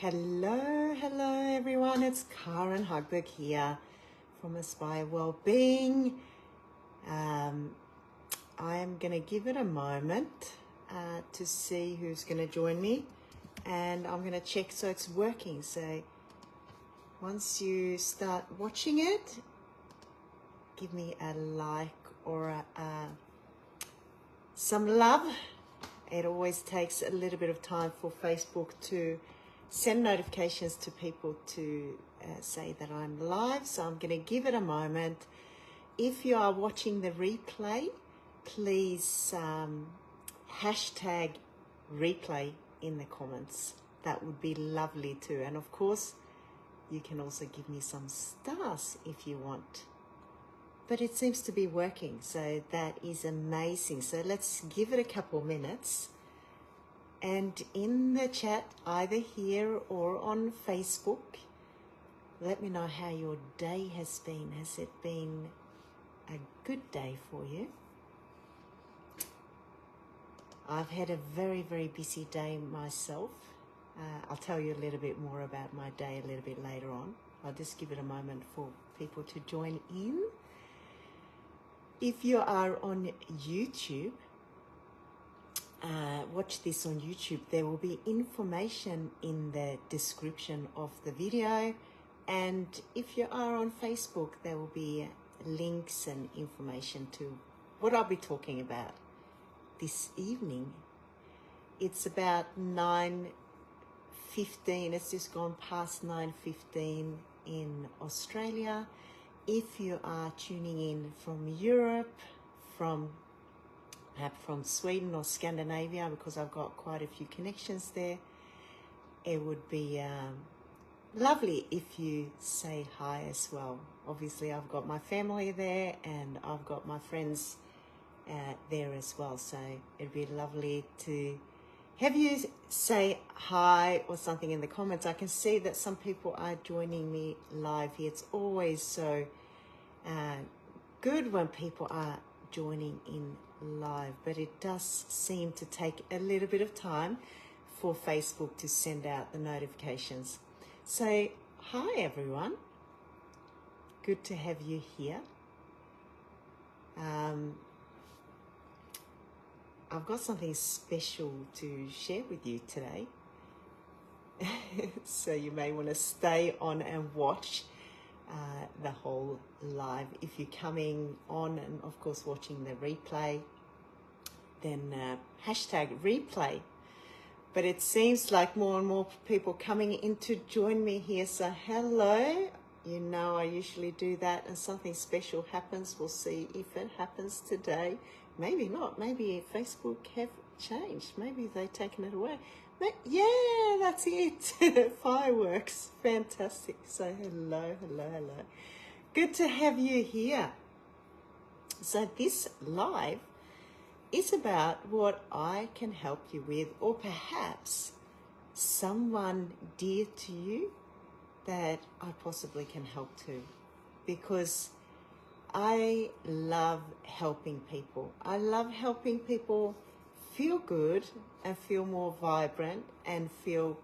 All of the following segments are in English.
Hello everyone, it's Karin Hagberg here from Aspire Wellbeing. I am going to give it a moment to see who's going to join me, and I'm going to check so it's working. So once you start watching it, give me a like or some love. It always takes a little bit of time for Facebook to send notifications to people to say that I'm live, so I'm going to give it a moment. If you are watching the replay, please hashtag replay in the comments. That would be lovely too. And of course, you can also give me some stars if you want. But it seems to be working, so that is amazing. So let's give it a couple minutes. And in the chat, either here or on Facebook, let me know how your day has been. Has it been a good day for you? I've had a very, very busy day myself. I'll tell you a little bit more about my day a little bit later on. I'll just give it a moment for people to join in. If you are on YouTube, watch this on YouTube, there will be information in the description of the video, and if you are on Facebook, there will be links and information to what I'll be talking about this evening. It's about 9:15, it's just gone past 9:15 in Australia. If you are tuning in from Europe, perhaps from Sweden or Scandinavia, because I've got quite a few connections there, it would be lovely if you say hi as well. Obviously, I've got my family there and I've got my friends there as well, so it'd be lovely to have you say hi or something in the comments. I can see that some people are joining me live here. It's always so good when people are joining in live, but it does seem to take a little bit of time for Facebook to send out the notifications. So hi everyone, good to have you here. I've got something special to share with you today. So you may want to stay on and watch the whole live. If you're coming on and of course watching the replay, then hashtag replay. But it seems like more and more people coming in to join me here. So hello, you know I usually do that, and something special happens. We'll see if it happens today. Maybe not. Maybe Facebook have changed. Maybe they've taken it away. But yeah, that's it. Fireworks. Fantastic. So hello. Good to have you here. So this live is about what I can help you with, or perhaps someone dear to you that I possibly can help to, because I love helping people. I love helping people feel good and feel more vibrant and feel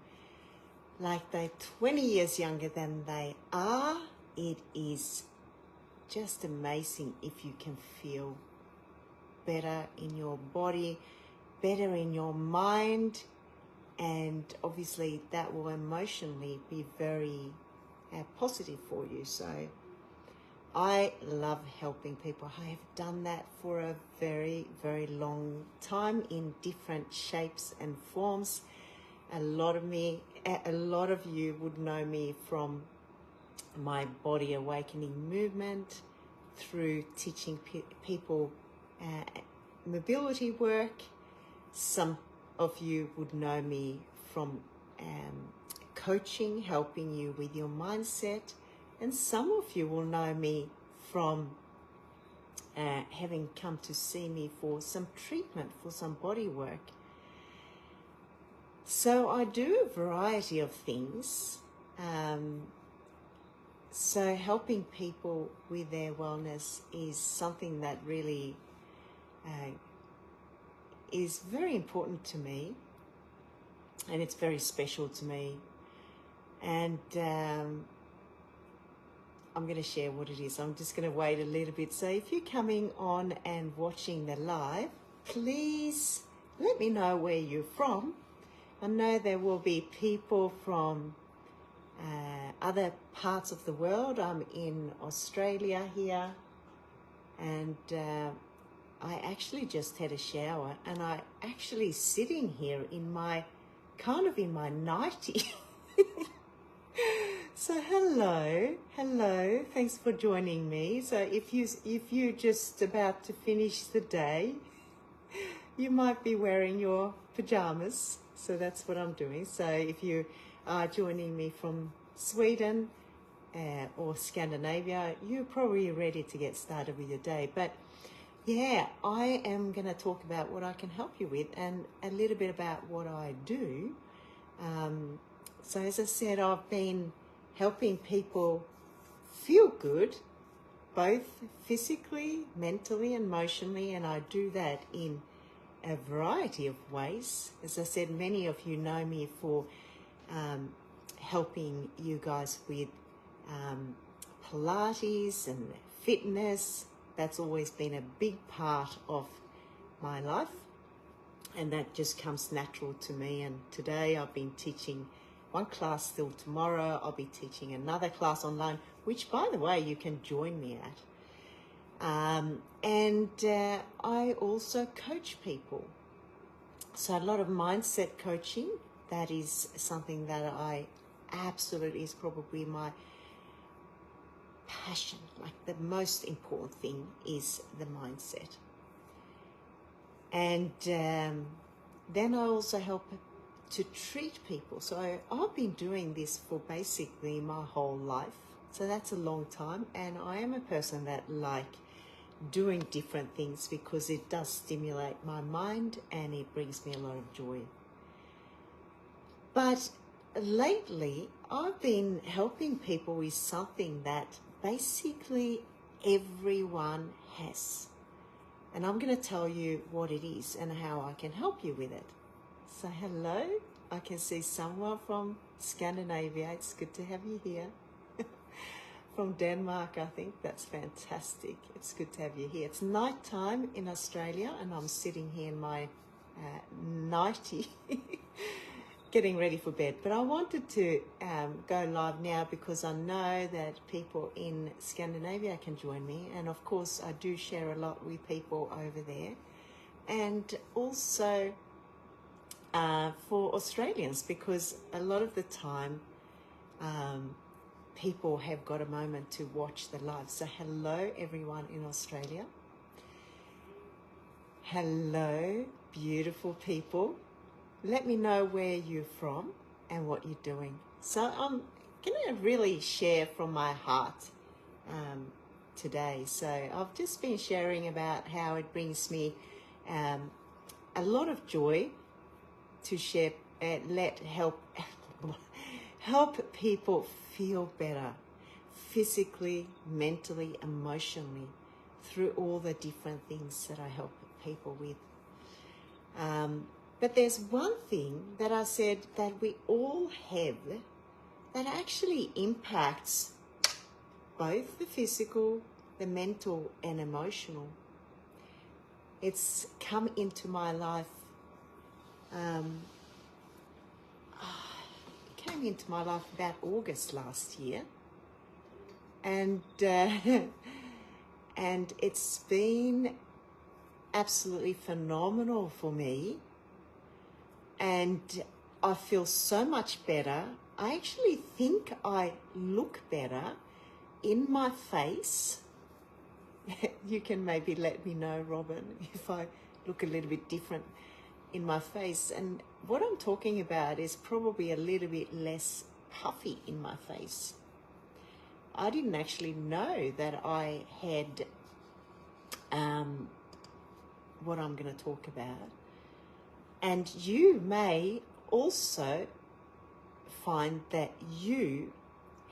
like they're 20 years younger than they are. It is just amazing if you can feel better in your body, better in your mind, and obviously that will emotionally be very positive for you. So I love helping people. I have done that for a very, very long time in different shapes and forms. A lot of you would know me from my body awakening movement, through teaching people mobility work. Some of you would know me from coaching, helping you with your mindset, and some of you will know me from having come to see me for some treatment, for some body work. So I do a variety of things. So helping people with their wellness is something that really is very important to me, and it's very special to me. And I'm going to share what it is. I'm just going to wait a little bit. So if you're coming on and watching the live, please let me know where you're from. I know there will be people from other parts of the world. I'm in Australia here, and I actually just had a shower, and I actually sitting here in my nightie. So hello, thanks for joining me. So if you're just about to finish the day, you might be wearing your pajamas. So that's what I'm doing. So if you are joining me from Sweden or Scandinavia, you're probably ready to get started with your day. But yeah, I am going to talk about what I can help you with and a little bit about what I do. So as I said, I've been helping people feel good, both physically, mentally, and emotionally, and I do that in a variety of ways. As I said, many of you know me for helping you guys with Pilates and fitness. That's always been a big part of my life, and that just comes natural to me. And today I've been teaching one class, till tomorrow I'll be teaching another class online, which by the way you can join me at. And I also coach people. So a lot of mindset coaching, that is something that I absolutely is probably my passion. Like the most important thing is the mindset. And then I also help to treat people. So I've been doing this for basically my whole life. So that's a long time. And I am a person that like doing different things because it does stimulate my mind and it brings me a lot of joy. But lately, I've been helping people with something that basically everyone has. And I'm going to tell you what it is and how I can help you with it. So hello, I can see someone from Scandinavia. It's good to have you here. From Denmark, I think. That's fantastic. It's good to have you here. It's night time in Australia and I'm sitting here in my nightie getting ready for bed. But I wanted to go live now because I know that people in Scandinavia can join me, and of course I do share a lot with people over there, and also for Australians, because a lot of the time people have got a moment to watch the live. So hello everyone in Australia. Hello beautiful people. Let me know where you're from and what you're doing. So I'm going to really share from my heart today. So I've just been sharing about how it brings me a lot of joy to share and help people feel better physically, mentally, emotionally through all the different things that I help people with. But there's one thing that I said that we all have that actually impacts both the physical, the mental, and emotional. It's come into my life. It came into my life about August last year, and and it's been absolutely phenomenal for me. And I feel so much better. I actually think I look better in my face. You can maybe let me know, Robin, if I look a little bit different in my face. And what I'm talking about is probably a little bit less puffy in my face. I didn't actually know that I had what I'm going to talk about. And you may also find that you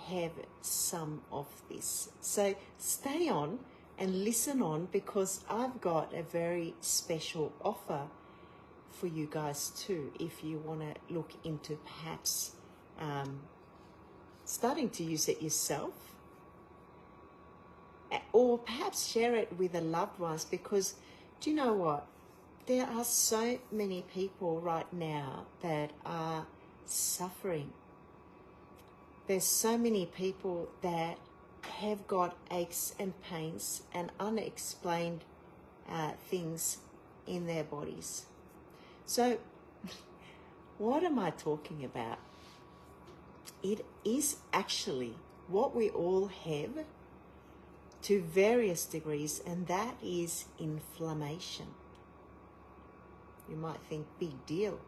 have some of this. So stay on and listen on, because I've got a very special offer for you guys too, if you want to look into perhaps starting to use it yourself, or perhaps share it with the loved ones, because do you know what? There are so many people right now that are suffering. There's so many people that have got aches and pains and unexplained things in their bodies. So what am I talking about? It is actually what we all have to various degrees, and that is inflammation. You might think, big deal.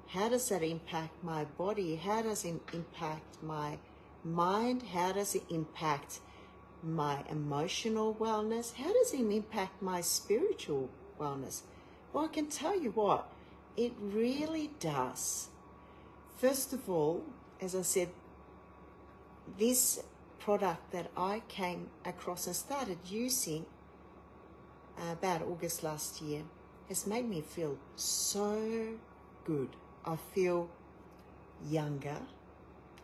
How does that impact my body? How does it impact my mind? How does it impact my emotional wellness? How does it impact my spiritual wellness? Well, I can tell you what, it really does. First of all, as I said, this product that I came across and started using about August last year has made me feel so good. I feel younger.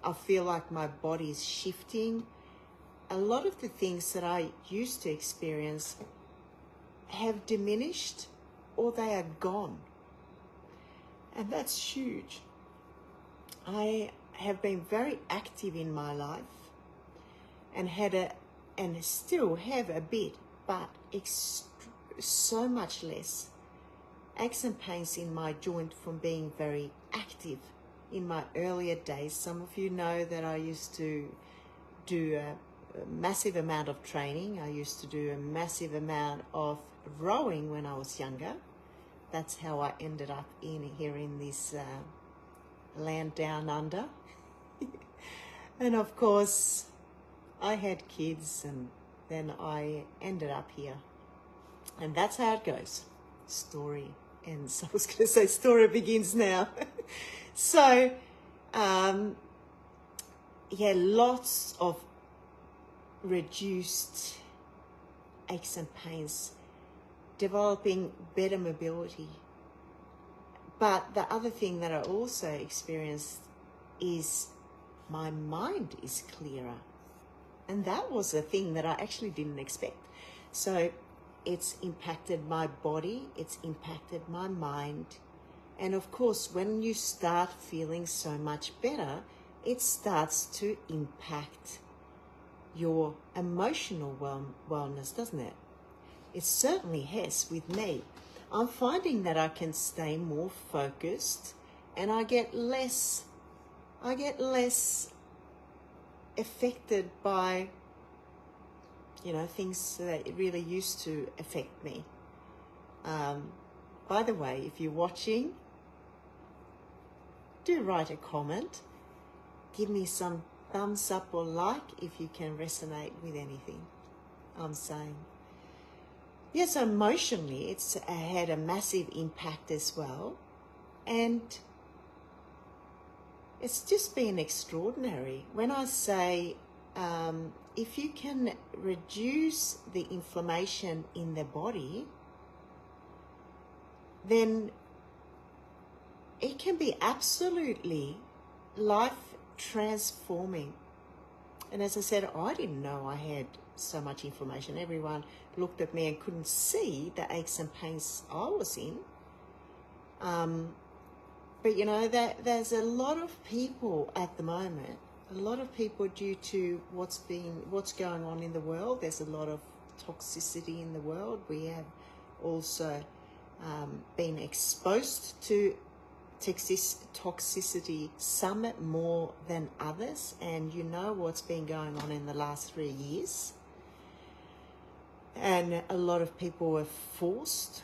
I feel like my body is shifting. A lot of the things that I used to experience have diminished, or they are gone. And that's huge. I have been very active in my life and still have a bit, but so much less aches and pains in my joint from being very active in my earlier days. Some of you know that I used to do a massive amount of training. I used to do a massive amount of rowing when I was younger. That's how I ended up here in this land down under. And of course, I had kids, and then I ended up here. And that's how it goes. Story ends. I was going to say story begins now. So, lots of reduced aches and pains, developing better mobility. But the other thing that I also experienced is my mind is clearer. And that was a thing that I actually didn't expect. So it's impacted my body, it's impacted my mind. And of course, when you start feeling so much better, it starts to impact your emotional wellness, doesn't it? It certainly has with me. I'm finding that I can stay more focused, and I get less affected by, things that really used to affect me. By the way, if you're watching, do write a comment. Give me some thumbs up or like if you can resonate with anything I'm saying. Yes, emotionally, it's had a massive impact as well. And it's just been extraordinary. When I say, if you can reduce the inflammation in the body, then it can be absolutely life transforming. And as I said, I didn't know I had so much inflammation. Everyone looked at me and couldn't see the aches and pains I was in. But there's a lot of people at the moment, due to what's going on in the world. There's a lot of toxicity in the world. We have also been exposed to toxicity, some more than others, and you know what's been going on in the last 3 years. And a lot of people were forced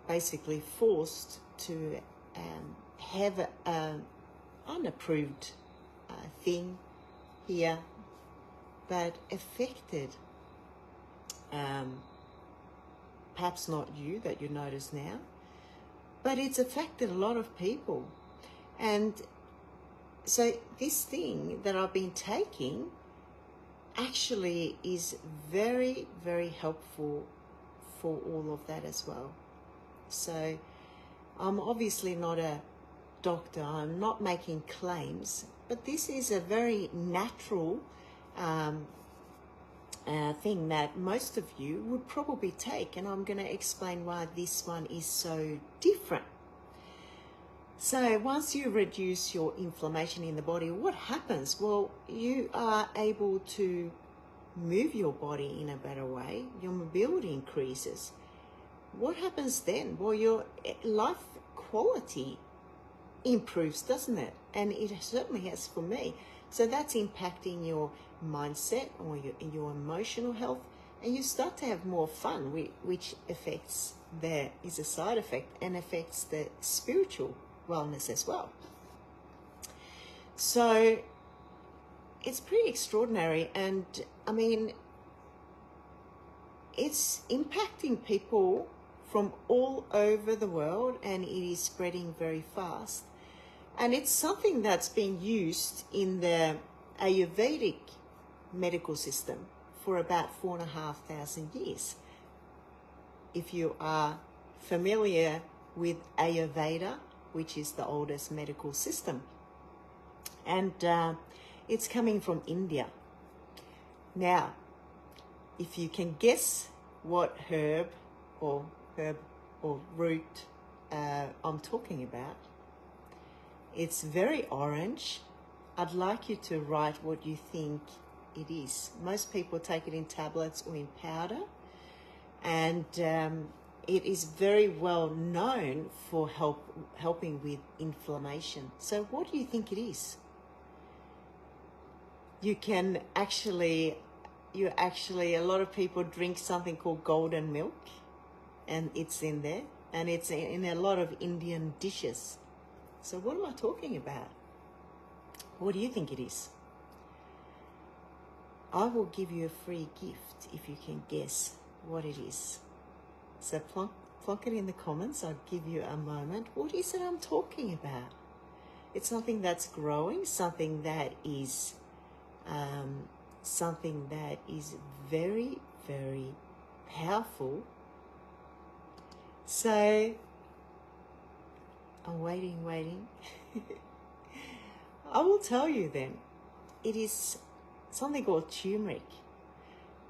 to have an unapproved thing here that affected, perhaps not you, that you notice now, but it's affected a lot of people. And so this thing that I've been taking actually is very, very helpful for all of that as well. So I'm obviously not a doctor. I'm not making claims. but this is a very natural thing that most of you would probably take, and I'm going to explain why this one is so different. So once you reduce your inflammation in the body, what happens? Well, you are able to move your body in a better way. Your mobility increases. What happens then? Well, your life quality improves, doesn't it? And it certainly has for me. So that's impacting your mindset or your emotional health, and you start to have more fun, which affects, there is a side effect, and affects the spiritual wellness as well. So it's pretty extraordinary, and I mean, it's impacting people from all over the world, and it is spreading very fast. And it's something that's been used in the Ayurvedic medical system for about 4,500 years. If you are familiar with Ayurveda, which is the oldest medical system, and it's coming from India. Now, if you can guess what herb or root I'm talking about, it's very orange. I'd like you to write what you think it is. Most people take it in tablets or in powder, and it is very well known for helping with inflammation. So what do you think it is? A lot of people drink something called golden milk, and it's in there, and it's in a lot of Indian dishes. So what am I talking about? What do you think it is? I will give you a free gift if you can guess what it is. So plonk it in the comments. I'll give you a moment. What is it I'm talking about? It's something that's growing, something that is very, very powerful. So I'm waiting. I will tell you then. It is something called turmeric,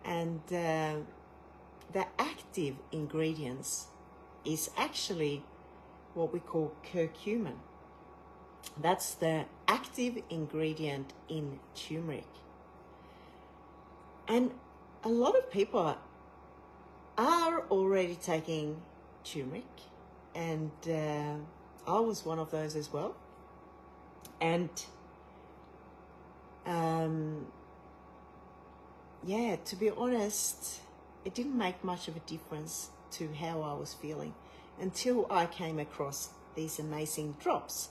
and the active ingredients is actually what we call curcumin. That's the active ingredient in turmeric. And a lot of people are already taking turmeric, and I was one of those as well. And to be honest, it didn't make much of a difference to how I was feeling until I came across these amazing drops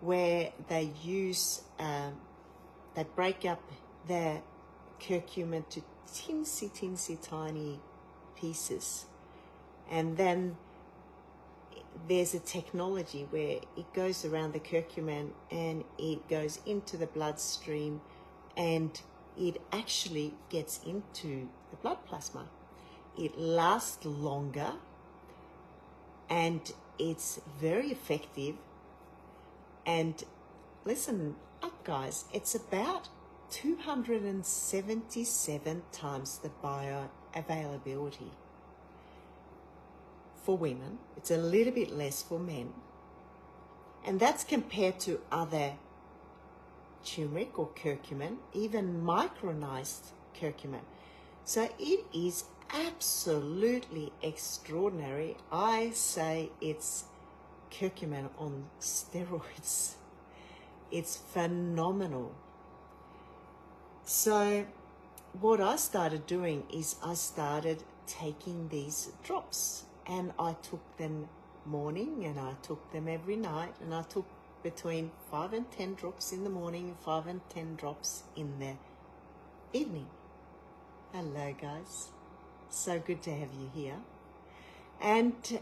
where they use, they break up the curcumin to teensy tiny pieces, and then there's a technology where it goes around the curcumin and it goes into the bloodstream, and it actually gets into the blood plasma. It lasts longer, and it's very effective. And listen up, guys, it's about 277 times the bioavailability for women. It's a little bit less for men. And that's compared to other turmeric or curcumin, even micronized curcumin. So it is absolutely extraordinary. I say it's curcumin on steroids. It's phenomenal. So what I started doing is I started taking these drops, and I took them morning and I took them every night, and I took between 5 and 10 drops in the morning, 5 and 10 drops in the evening. Hello guys, so good to have you here. And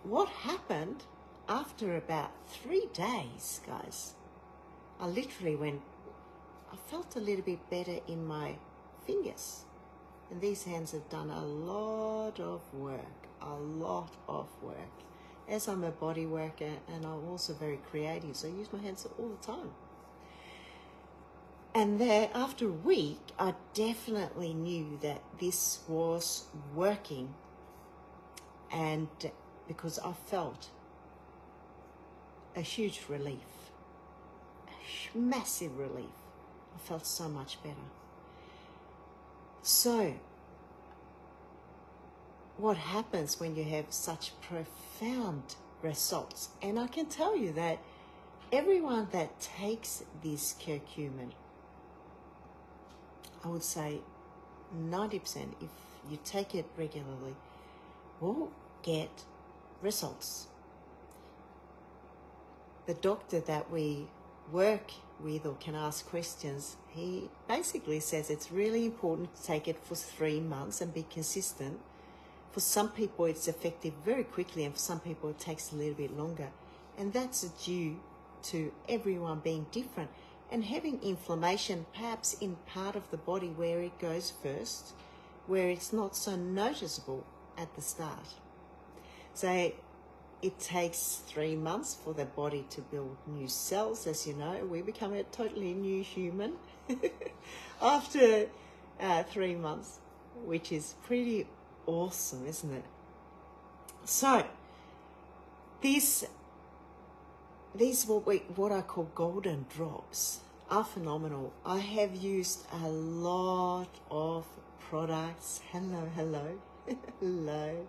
what happened after about 3 days, guys, I felt a little bit better in my fingers. And these hands have done a lot of work. As I'm a body worker, and I'm also very creative, so I use my hands all the time. And there, after a week, I definitely knew that this was working, and because I felt a huge relief, a massive relief. I felt so much better. So, what happens when you have such profound results? And I can tell you that everyone that takes this curcumin, I would say 90%, if you take it regularly, will get results. The doctor that we work with or can ask questions, he basically says it's really important to take it for 3 months and be consistent. For some people it's effective very quickly, and for some people it takes a little bit longer. And that's due to everyone being different and having inflammation perhaps in part of the body where it goes first, where it's not so noticeable at the start. So it takes 3 months for the body to build new cells. As you know, we become a totally new human after 3 months, which is pretty awesome, isn't it? So these what I call golden drops are phenomenal. I have used a lot of products. Hello. Hello.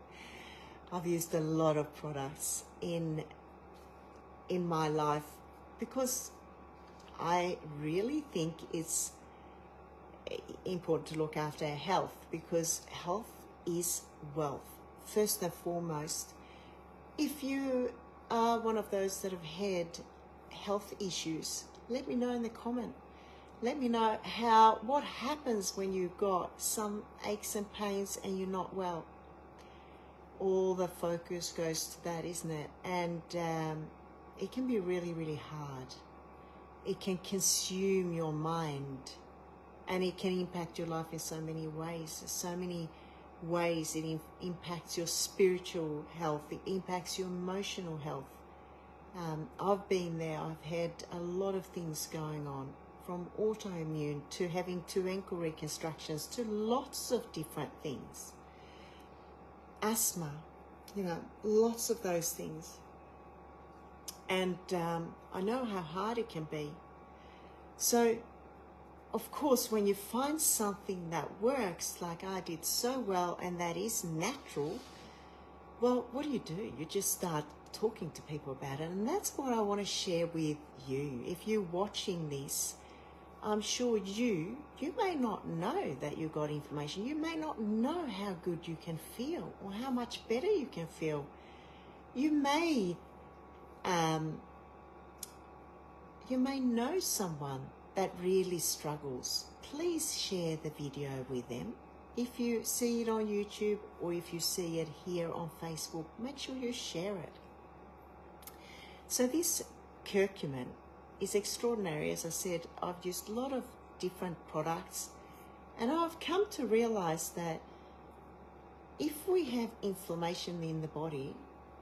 I've used a lot of products in my life because I really think it's important to look after our health, because health is wealth. First and foremost, if you are one of those that have had health issues, let me know in the comment. Let me know what happens when you've got some aches and pains and you're not well. All the focus goes to that, isn't it? And it can be really, really hard. It can consume your mind, and it can impact your life in so many ways. So many ways it impacts your spiritual health. It impacts your emotional health. I've been there. I've had a lot of things going on, from autoimmune to having 2 ankle reconstructions to lots of different things. Asthma, lots of those things. And I know how hard it can be. So, of course, when you find something that works, like I did so well, and that is natural, well, what do? You just start talking to people about it. And that's what I want to share with you. If you're watching this, I'm sure you may not know that you got inflammation. You may not know how good you can feel or how much better you can feel. You may know someone that really struggles. Please share the video with them. If you see it on YouTube or if you see it here on Facebook, make sure you share it. So this curcumin is extraordinary. As I said, I've used a lot of different products, and I've come to realize that if we have inflammation in the body,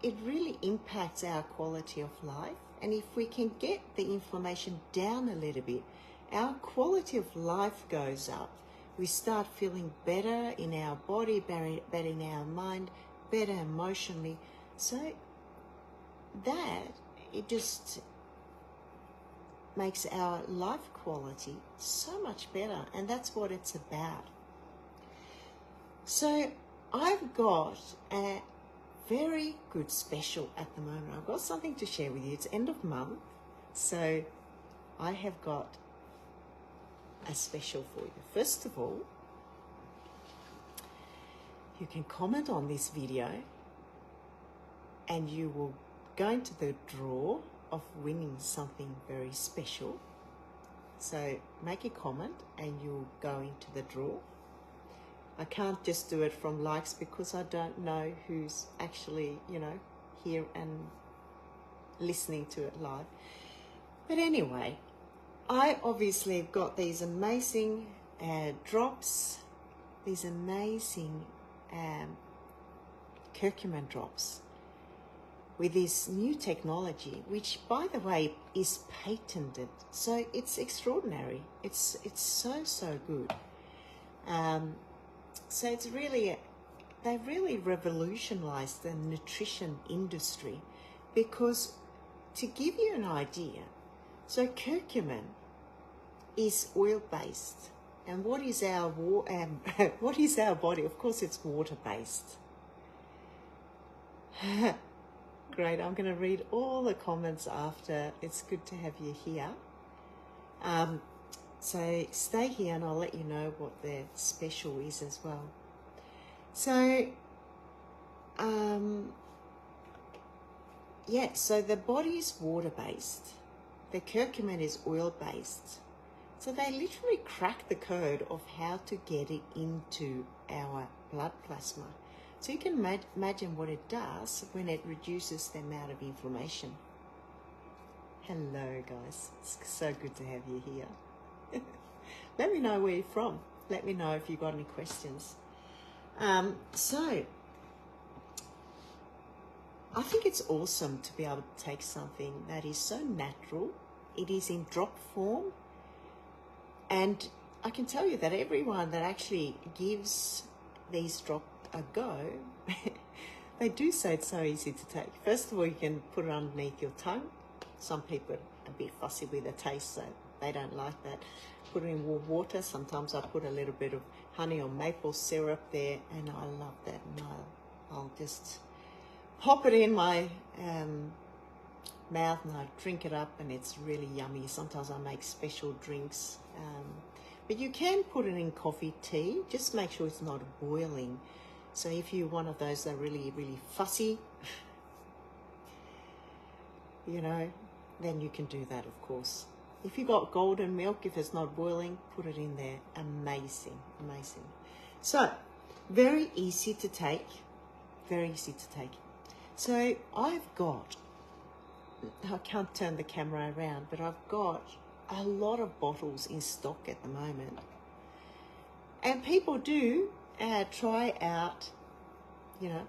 it really impacts our quality of life. And if we can get the inflammation down a little bit, our quality of life goes up. We start feeling better in our body, better in our mind, better emotionally. So that, it just makes our life quality so much better, and that's what it's about. So I've got a very good special at the moment. I've got something to share with you. It's end of month, so I have got a special for you. First of all, you can comment on this video and you will go into the draw of winning something very special. So make a comment and you'll go into the draw. I can't just do it from likes because I don't know who's actually, here and listening to it live. But anyway, I obviously have got these amazing drops, these amazing curcumin drops. with this new technology, which, by the way, is patented. So it's extraordinary. It's so good. So it's really, they've really revolutionized the nutrition industry, because to give you an idea, so curcumin is oil-based. And what is our what is our body? Of course, it's water-based. Great, I'm going to read all the comments after. It's good to have you here. So stay here and I'll let you know what their special is as well. So, yeah, so the body is water-based. The curcumin is oil-based. So they literally crack the code of how to get it into our blood plasma. So you can imagine what it does when it reduces the amount of inflammation. Hello, guys. It's so good to have you here. Let me know where you're from. Let me know if you've got any questions. So I think it's awesome to be able to take something that is so natural. It is in drop form. And I can tell you that everyone that actually gives these drop a go, they do say it's so easy to take. First of all, you can put it underneath your tongue. Some people are a bit fussy with the taste, so they don't like that. Put it in warm water. Sometimes I put a little bit of honey or maple syrup there, and I love that. And I'll just pop it in my mouth and I drink it up, and it's really yummy. Sometimes I make special drinks. But you can put it in coffee, tea. Just make sure it's not boiling. So if you're one of those that are really, really fussy, you know, then you can do that, of course. If you got golden milk, if it's not boiling, put it in there. Amazing, amazing. So, very easy to take. Very easy to take. So I've got, I can't turn the camera around, but I've got a lot of bottles in stock at the moment. And people do try out, you know,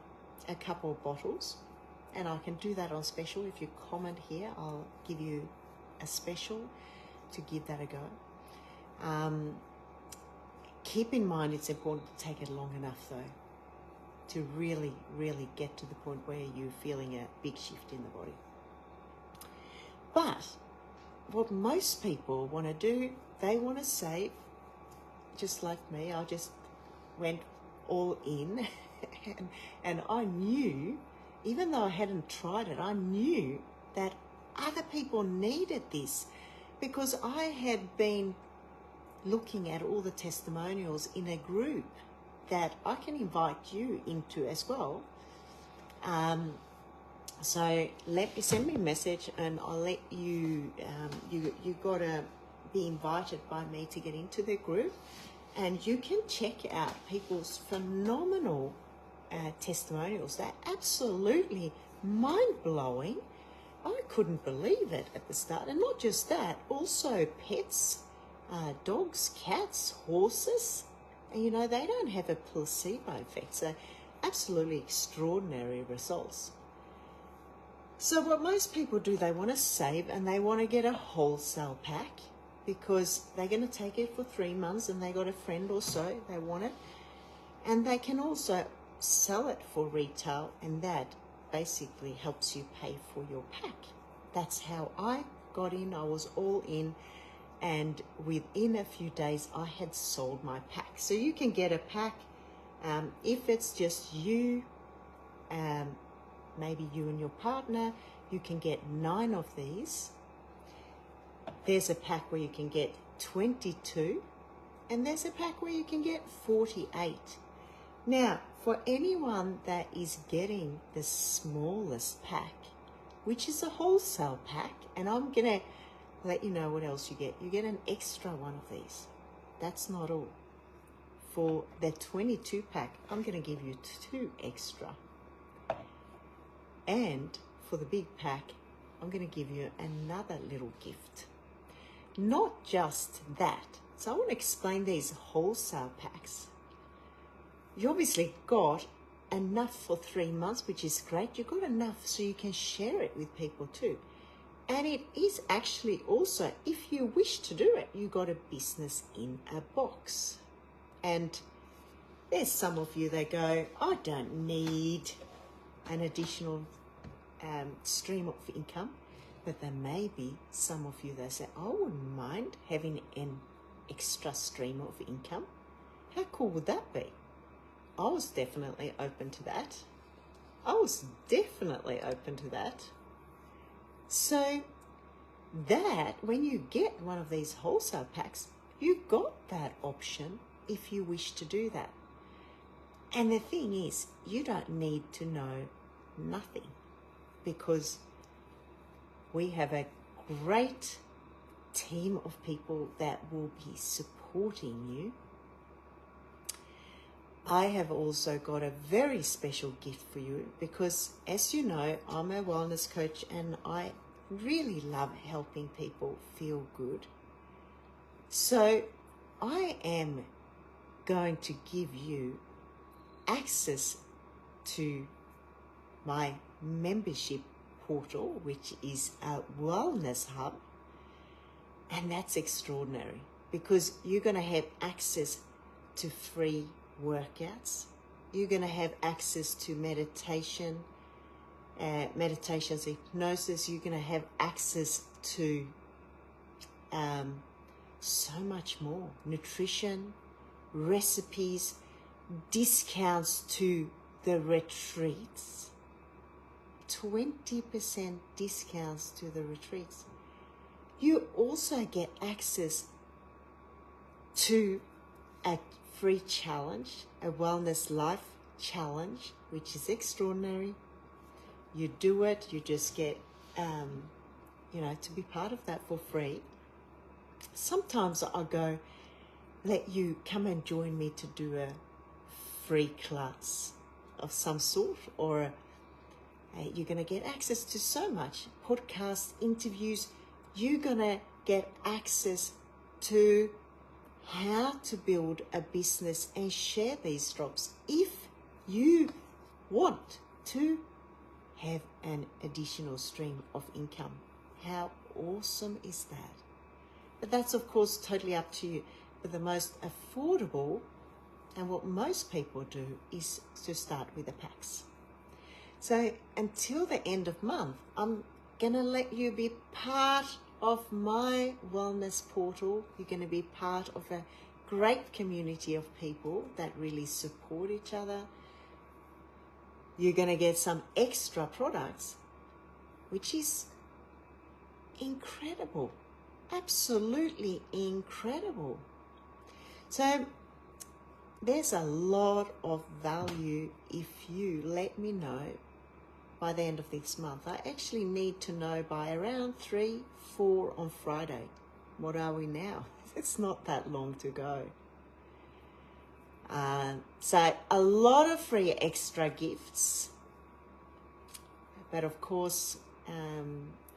a couple of bottles. And I can do that on special. If you comment here, I'll give you a special to give that a go. Keep in mind it's important to take it long enough though, to really, really get to the point where you're feeling a big shift in the body. But what most people want to do, they want to save, just like me. I just went all in and I knew, even though I hadn't tried it, I knew that other people needed this, because I had been looking at all the testimonials in a group that I can invite you into as well. So send me a message and I'll let you, you got to be invited by me to get into the group, and you can check out people's phenomenal testimonials. They're absolutely mind-blowing. I couldn't believe it at the start. And not just that, also pets, dogs, cats, horses. And, you know, they don't have a placebo effect. So absolutely extraordinary results. So what most people do, they want to save and they want to get a wholesale pack, because they're going to take it for 3 months and they got a friend or so, they want it. And they can also sell it for retail, and that basically helps you pay for your pack. That's how I got in. I was all in, and within a few days I had sold my pack. So you can get a pack if it's just you, maybe you and your partner. You can get 9 of these. There's a pack where you can get 22, and there's a pack where you can get 48. Now, for anyone that is getting the smallest pack, which is a wholesale pack, and I'm going to let you know what else you get. You get an extra one of these. That's not all. For the 22 pack, I'm going to give you 2 extra. And for the big pack, I'm going to give you another little gift. Not just that. So I want to explain these wholesale packs. You obviously got enough for 3 months, which is great. You've got enough so you can share it with people too. And it is actually also, if you wish to do it, you got a business in a box. And there's some of you that go, I don't need an additional stream of income. But there may be some of you that say, I wouldn't mind having an extra stream of income. How cool would that be? I was definitely open to that. So that when you get one of these wholesale packs, you've got that option if you wish to do that. And the thing is, you don't need to know nothing, because we have a great team of people that will be supporting you. I have also got a very special gift for you, because as you know, I'm a wellness coach and I really love helping people feel good. So I am going to give you access to my membership portal, which is a wellness hub. And that's extraordinary, because you're going to have access to free workouts. You're going to have access to meditations, hypnosis. You're going to have access to so much more. Nutrition, recipes, discounts to the retreats. 20% discounts to the retreats. You also get access to a free challenge, a wellness life challenge, which is extraordinary. You do it, you just get, to be part of that for free. Sometimes I'll go, let you come and join me to do a free class of some sort, or you're going to get access to so much podcast interviews. You're going to get access to how to build a business and share these drops if you want to have an additional stream of income. How awesome is that? But that's, of course, totally up to you. But the most affordable, and what most people do, is to start with the packs. So until the end of month, I'm going to let you be part of my wellness portal. You're going to be part of a great community of people that really support each other. You're going to get some extra products, which is incredible, absolutely incredible. So there's a lot of value if you let me know by the end of this month. I actually need to know by around 3-4 on Friday. What are we now? It's not that long to go. So a lot of free extra gifts. But of course,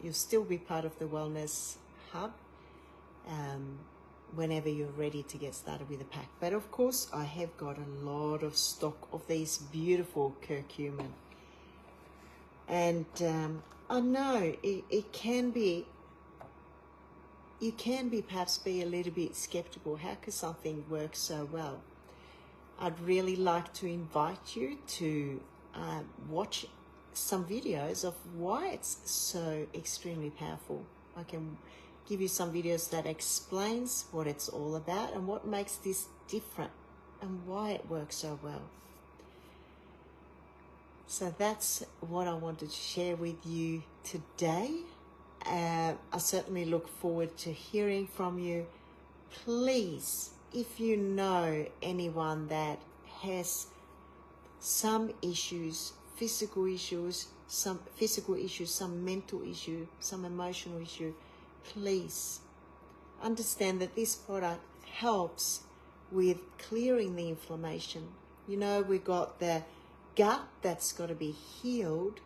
you'll still be part of the Wellness Hub whenever you're ready to get started with a pack. But of course, I have got a lot of stock of these beautiful curcumin. And I know it can be, you can be perhaps be a little bit skeptical. How could something work so well? I'd really like to invite you to watch some videos of why it's so extremely powerful. I can give you some videos that explains what it's all about and what makes this different and why it works so well. So that's what I wanted to share with you today. I certainly look forward to hearing from you. Please, if you know anyone that has some issues, some mental issue, some emotional issue, please understand that this product helps with clearing the inflammation. You know, we got the gut that's got to be healed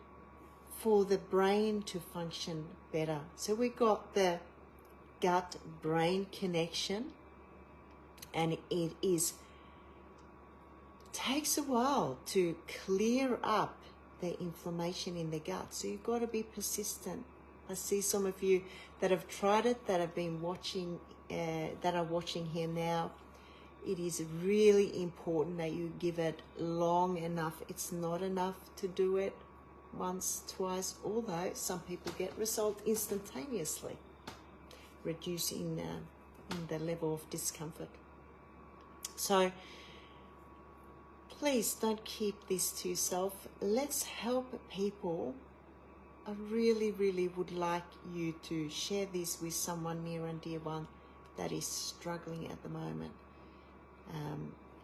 for the brain to function better. So we got the gut-brain connection, and it is takes a while to clear up the inflammation in the gut. So you've got to be persistent. I see some of you that have tried it, that have been watching, that are watching here now. It is really important that you give it long enough. It's not enough to do it once, twice, although some people get result instantaneously, reducing in the level of discomfort. So please don't keep this to yourself. Let's help people. I really, really would like you to share this with someone near and dear one that is struggling at the moment.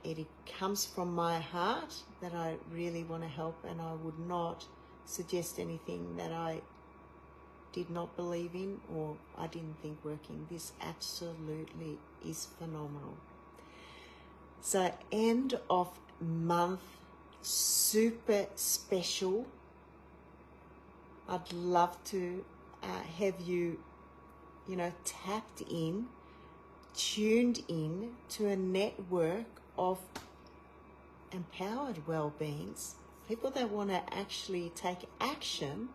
It comes from my heart that I really want to help, and I would not suggest anything that I did not believe in or I didn't think working. This absolutely is phenomenal. So end of month, super special. I'd love to have you, tapped in, tuned in to a network of empowered well-beings, people that want to actually take action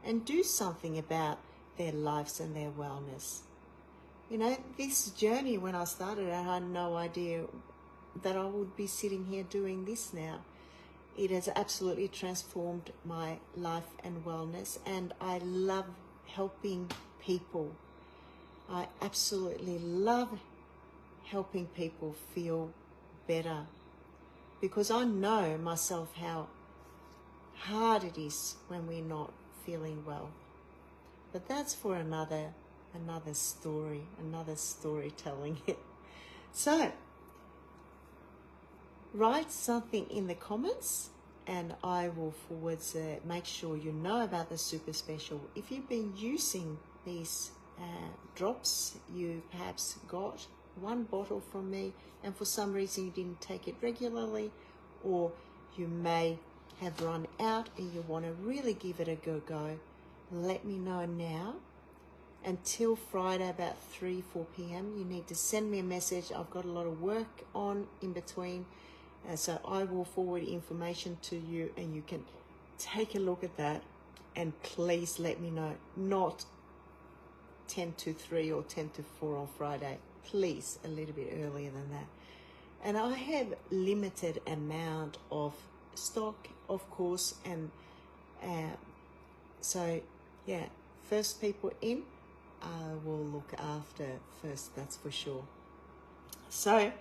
and do something about their lives and their wellness. This journey, when I started, I had no idea that I would be sitting here doing this now. It has absolutely transformed my life and wellness, and I love helping people. I absolutely love helping people feel better, because I know myself how hard it is when we're not feeling well. But that's for another story, another storytelling. So write something in the comments and I will make sure you know about the super special. If you've been using these drops, you perhaps got one bottle from me and for some reason you didn't take it regularly, or you may have run out and you want to really give it a go, let me know now. Until Friday about 3-4 p.m. you need to send me a message. I've got a lot of work on in between, so I will forward information to you and you can take a look at that, and please let me know. Not 10 to 3 or 10 to 4 on Friday. Please, a little bit earlier than that. And I have limited amount of stock, of course, and so yeah, first people in, I will look after first, that's for sure. So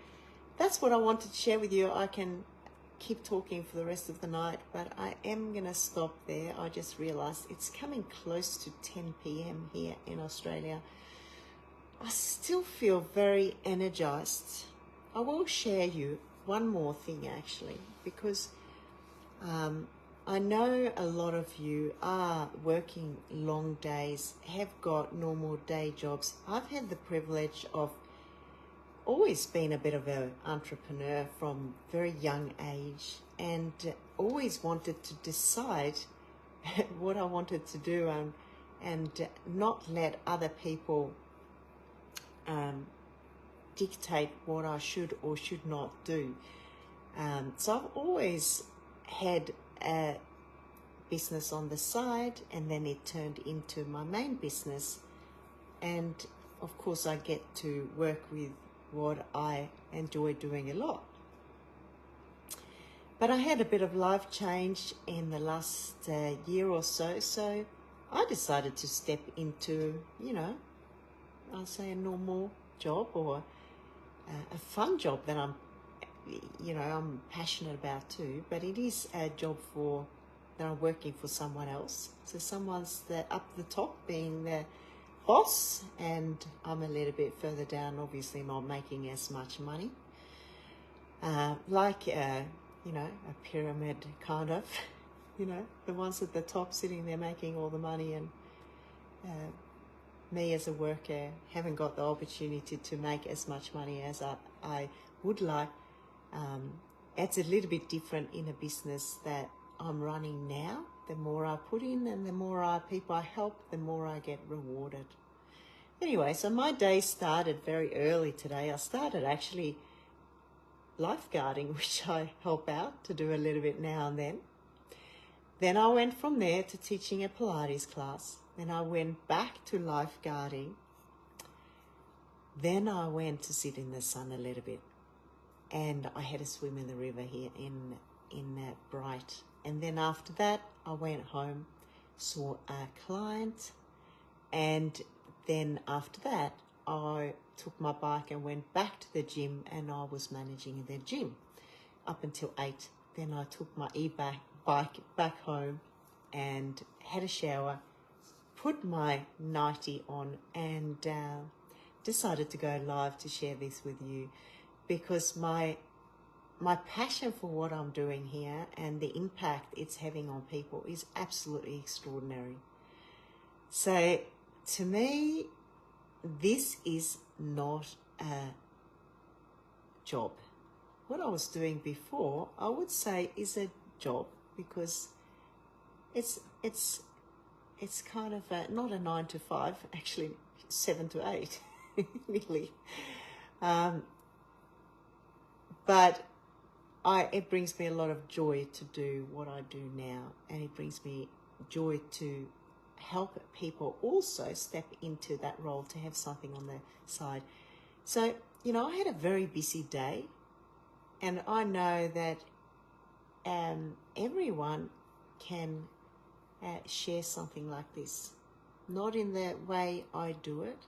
that's what I wanted to share with you. I can keep talking for the rest of the night, but I am going to stop there. I just realized it's coming close to 10 p.m. here in Australia. I still feel very energized. I will share you one more thing actually, because I know a lot of you are working long days, have got normal day jobs. I've had the privilege of always been a bit of an entrepreneur from very young age, and always wanted to decide what I wanted to do and not let other people dictate what I should or should not do. So I've always had a business on the side, and then it turned into my main business, and of course I get to work with what I enjoy doing a lot. But I had a bit of life change in the last year or so, so I decided to step into, I'll say a normal job, or a fun job that I'm passionate about too, but it is a job that I'm working for someone else. So someone's up the top being the boss, and I'm a little bit further down, obviously not making as much money. Like a pyramid kind of, the ones at the top sitting there making all the money, and me as a worker haven't got the opportunity to make as much money as I would like. It's a little bit different in a business that I'm running now. The more I put in and the more people I help, the more I get rewarded. Anyway, so my day started very early today. I started actually lifeguarding, which I help out to do a little bit now and then. Then I went from there to teaching a Pilates class. Then I went back to lifeguarding. Then I went to sit in the sun a little bit. And I had a swim in the river here in Bright. And then after that, I went home, saw a client. And then after that, I took my bike and went back to the gym, and I was managing the gym up until 8. Then I took my bike back home and had a shower, put my nightie on, and decided to go live to share this with you, because my passion for what I'm doing here and the impact it's having on people is absolutely extraordinary. So to me, this is not a job. What I was doing before, I would say, is a job, because it's kind of not a 9 to 5, actually 7 to 8, really. But it brings me a lot of joy to do what I do now, and it brings me joy to help people also step into that role, to have something on the side. So, I had a very busy day, and I know that everyone can share something like this. Not in the way I do it,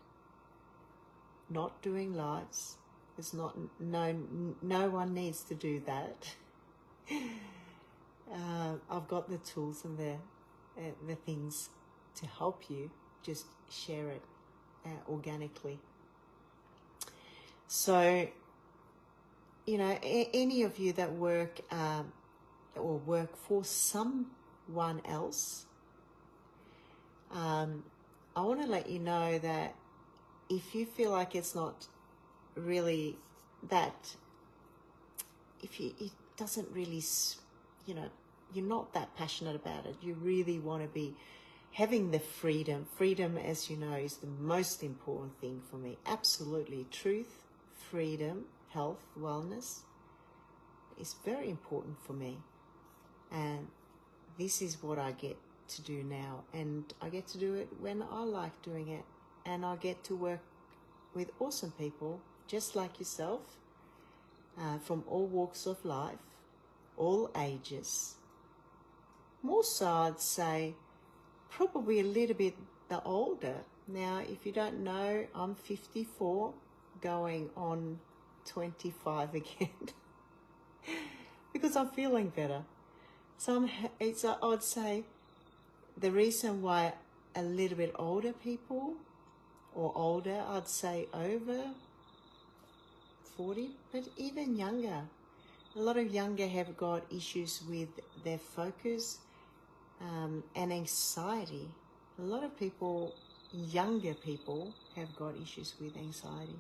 not doing lives. It's not, no one needs to do that. I've got the tools and the things to help you. Just share it organically. So, any of you that work or work for someone else, I want to let you know that if you feel like it's not really that, it doesn't really, you're not that passionate about it, you really want to be having the freedom, as you know, is the most important thing for me. Absolutely. Truth, freedom, health, wellness is very important for me. And this is what I get to do now. And I get to do it when I like doing it. And I get to work with awesome people, just like yourself, from all walks of life, all ages. More so, I'd say, probably a little bit the older. Now, if you don't know, I'm 54, going on 25 again, because I'm feeling better. So I'd say the reason why a little bit older people, or older, I'd say over 40, but even younger. A lot of younger have got issues with their focus and anxiety. A lot of people, younger people, have got issues with anxiety.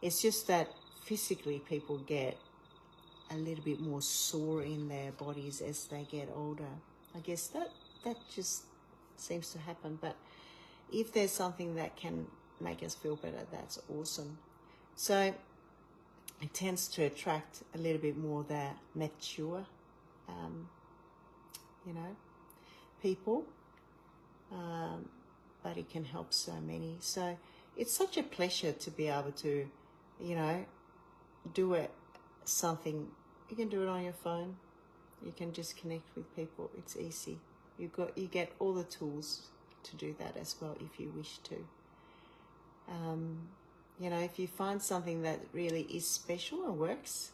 It's just that physically people get a little bit more sore in their bodies as they get older. I guess that just seems to happen. But if there's something that can make us feel better, that's awesome. So it tends to attract a little bit more the mature, people, but it can help so many. So it's such a pleasure to be able to, do something. You can do it on your phone. You can just connect with people. It's easy. You get all the tools to do that as well if you wish to. If you find something that really is special and works,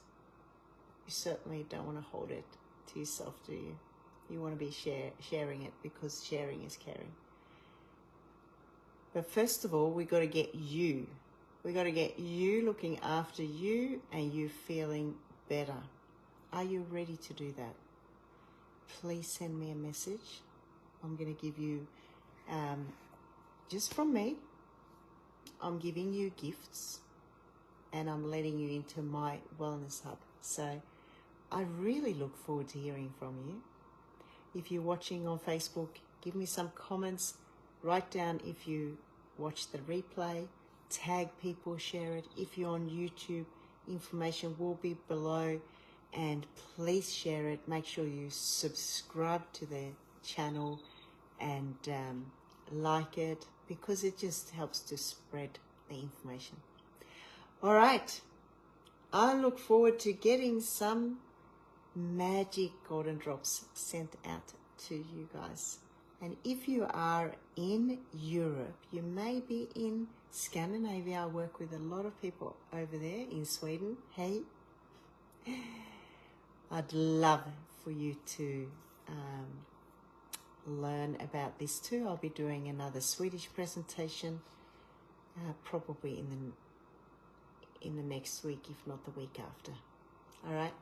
you certainly don't want to hold it to yourself, do you? You want to be sharing it, because sharing is caring. But first of all, we've got to get you. We've got to get you looking after you and you feeling better. Are you ready to do that? Please send me a message. I'm going to give you, just from me, I'm giving you gifts, and I'm letting you into my wellness hub. So I really look forward to hearing from you. If you're watching on Facebook, give me some comments. Write down if you watch the replay. Tag people, share it. If you're on YouTube, information will be below, and please share it. Make sure you subscribe to the channel and like it, because it just helps to spread the information. All right, I look forward to getting some magic golden drops sent out to you guys. And if you are in Europe, you may be in Scandinavia. I work with a lot of people over there in Sweden. Hey, I'd love for you to learn about this too. I'll be doing another Swedish presentation probably in the next week, if not the week after. All right,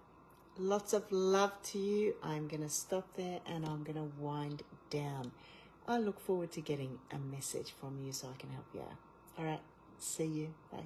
lots of love to you. I'm going to stop there and I'm going to wind down. I look forward to getting a message from you so I can help you out. All right, see you. Bye.